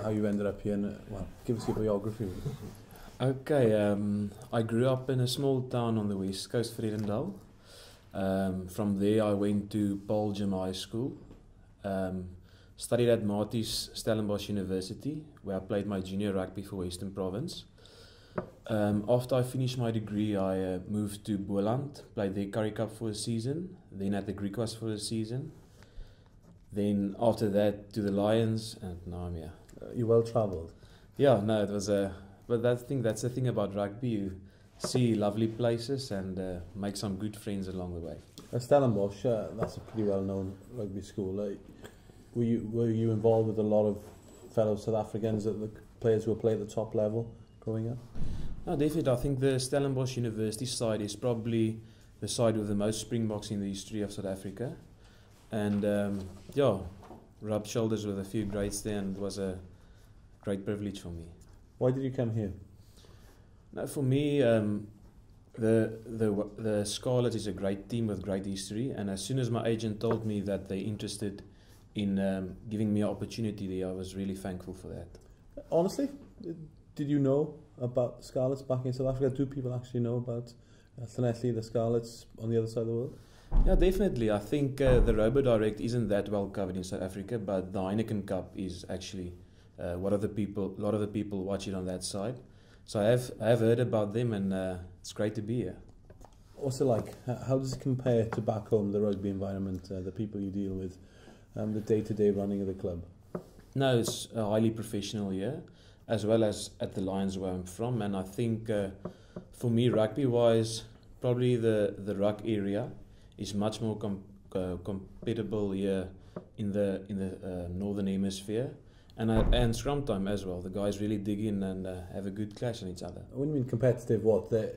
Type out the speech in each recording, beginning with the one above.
how you ended up here and, well, give us your biography. Okay, I grew up in a small town on the west coast, Vredendal. From there I went to Belgium High School. Studied at Marties Stellenbosch University, where I played my junior rugby for Western Province. After I finished my degree, I moved to Boland, played the Currie Cup for a season, then at the Griquas for a season. Then after that to the Lions, and now I'm here. You're well travelled. Yeah, no, it was a... But that's the thing about rugby, you see lovely places and make some good friends along the way. Stellenbosch, that's a pretty well-known rugby school. Were you involved with a lot of fellow South Africans, the players who play at the top level growing up? No, definitely. I think the Stellenbosch University side is probably the side with the most Springboks in the history of South Africa. And yeah, rubbed shoulders with a few greats there, and it was a great privilege for me. Why did you come here? Now, for me, the Scarlets is a great team with great history, and as soon as my agent told me that they're interested in giving me an opportunity there, I was really thankful for that. Honestly, did you know about the Scarlets back in South Africa? Do people actually know about Llanelli, the Scarlets on the other side of the world? Yeah, definitely. I think the Robo Direct isn't that well covered in South Africa, but the Heineken Cup is actually a lot of the people watch it on that side. So I have heard about them, and it's great to be here. What's it like? How does it compare to back home, the rugby environment, the people you deal with, the day-to-day running of the club? No, it's highly professional here, as well as at the Lions where I'm from. And I think for me, rugby-wise, probably the ruck area is much more compatible here in the northern hemisphere. And scrum time as well. The guys really dig in and have a good clash on each other. When you mean competitive, what? The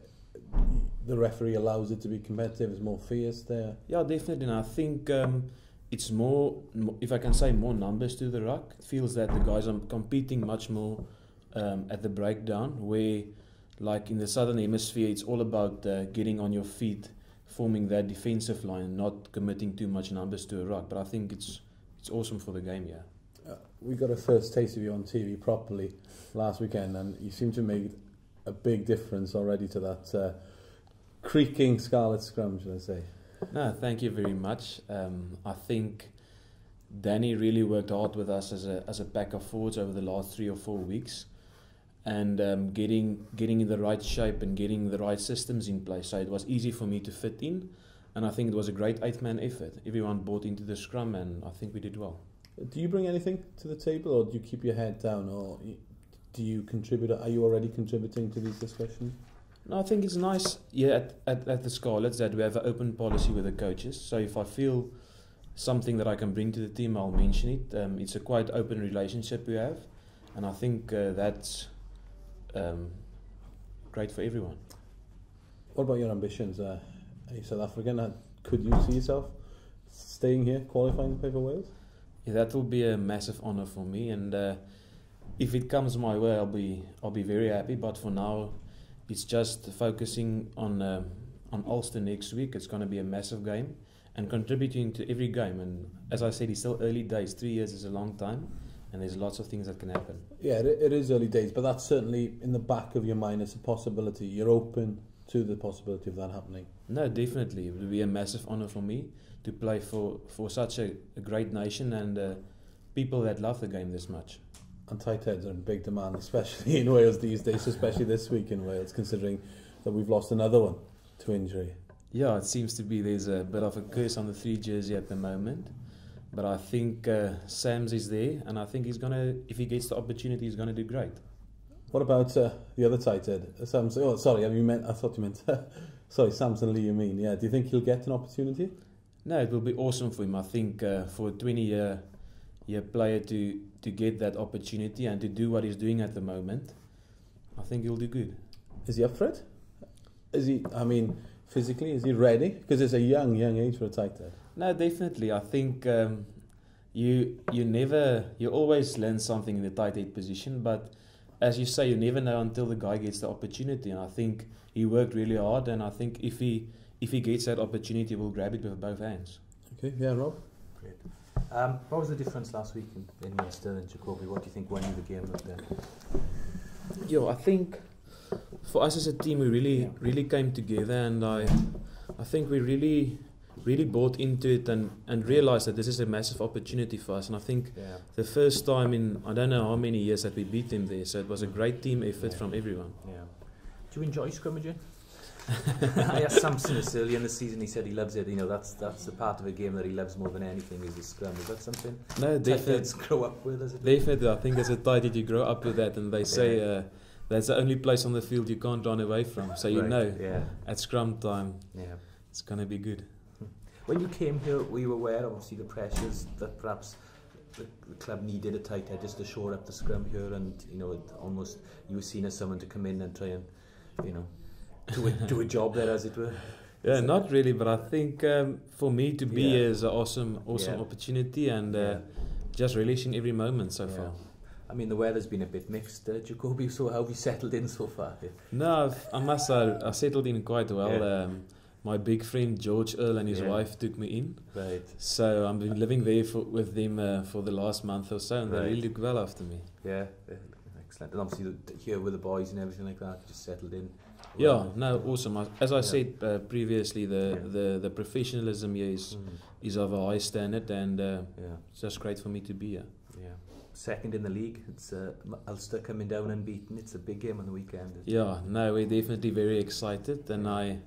referee allows it to be competitive, it's more fierce there? Yeah, definitely. And I think it's more, if I can say, more numbers to the ruck. It feels that the guys are competing much more at the breakdown, where like in the southern hemisphere, it's all about getting on your feet, forming that defensive line, not committing too much numbers to a ruck. But I think it's awesome for the game, yeah. We got a first taste of you on TV properly last weekend, and you seem to make a big difference already to that creaking Scarlet scrum, should I say. No, thank you very much. I think Danny really worked hard with us as a pack of forwards over the last 3 or 4 weeks, and getting in the right shape and getting the right systems in place. So it was easy for me to fit in, and I think it was a great 8-man effort. Everyone bought into the scrum, and I think we did well. Do you bring anything to the table, or do you keep your head down, or do you contribute? Are you already contributing to these discussions? No, I think it's nice at the Scarlets that we have an open policy with the coaches. So if I feel something that I can bring to the team, I'll mention it. It's a quite open relationship we have, and I think that's great for everyone. What about your ambitions? Are you South African? Could you see yourself staying here, qualifying to play for Wales? Yeah, that will be a massive honour for me, and if it comes my way, I'll be very happy. But for now, it's just focusing on Ulster next week. It's going to be a massive game, and contributing to every game. And as I said, it's still early days. 3 years is a long time, and there's lots of things that can happen. Yeah, it is early days, but that's certainly in the back of your mind. It's a possibility. You're open to the possibility of that happening. No, definitely. It will be a massive honour for me to play for such a great nation and people that love the game this much. And tight heads are in big demand, especially in Wales these days, especially this week in Wales, considering that we've lost another one to injury. Yeah, it seems to be there's a bit of a curse on the 3 jersey at the moment. But I think Sams is there, and I think he's gonna, if he gets the opportunity, he's gonna do great. What about the other tight head? Samson, oh, sorry, I thought you meant, sorry, Samson Lee, you mean, yeah. Do you think he'll get an opportunity? No, it will be awesome for him. I think for a 20-year player to get that opportunity and to do what he's doing at the moment, I think he'll do good. Is he up for it? Is he, I mean, physically, is he ready? Because it's a young age for a tight head. No, definitely. I think you always learn something in the tight head position, but as you say, you never know until the guy gets the opportunity. And I think he worked really hard, and I think if he gets that opportunity, we'll grab it with both hands. Okay, yeah, Rob? Great. What was the difference last week in Ulster and Jacobie? What do you think won you the game up there? I think for us as a team, we really came together, and I think we really bought into it and realised that this is a massive opportunity for us. And I think the first time in I don't know how many years that we beat them there, so it was a great team effort from everyone. Yeah. Do you enjoy scrimmaging? I asked Samson this early in the season. He said he loves it. You know, that's the part of a game that he loves more than anything is the scrum. Is that something? No, definitely. Grow up with, is it? Definitely, I think as a tight end you grow up with that, and they say that's the only place on the field you can't run away from. So you know, at scrum time, it's gonna be good. When you came here, were you aware, obviously, the pressures that perhaps the club needed a tight head just to shore up the scrum here, and you know, almost you were seen as someone to come in and try and, you know, do a job there, as it were? Yeah, not really, but I think for me to be here is an awesome opportunity, and just relishing every moment so far. I mean, the weather's been a bit mixed, Jacobie, so how have you settled in so far? No, I must say, I settled in quite well. My big friend George Earl and his wife took me in. Right. So I've been living there with them for the last month or so, and they really look well after me. Yeah, excellent. And obviously here with the boys and everything like that, just settled in. Yeah, no, awesome. As I said previously, the professionalism here is of a high standard, and it's just great for me to be here. Yeah. Second in the league, it's Ulster coming down unbeaten. It's a big game on the weekend. Yeah, no, we're definitely very excited, and I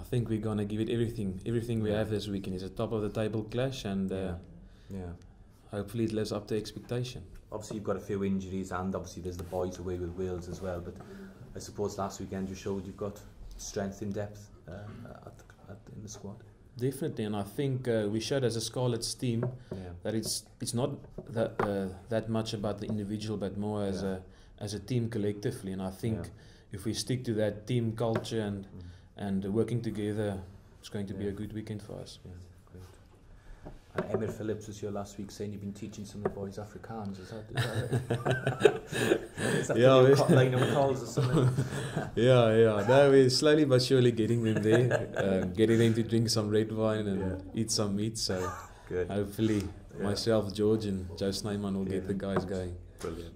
think we're gonna give it everything we have this weekend. It's a top of the table clash, and hopefully it lives up to expectation. Obviously you've got a few injuries, and obviously there's the boys away with Wales as well, but I suppose last weekend you showed you've got strength in depth in the squad. Definitely, and I think we showed as a Scarlets team that it's not that much about the individual, but more as a team collectively. And I think if we stick to that team culture and working together, it's going to be a good weekend for us. Yeah, great. And Emir Phillips was here last week saying you've been teaching some of the boys Afrikaans. Is that right? Is that the line of calls or something? No, we're slowly but surely getting them there, getting them to drink some red wine and eat some meat. So hopefully myself, George and Joe Snyman will get the guys going. Brilliant.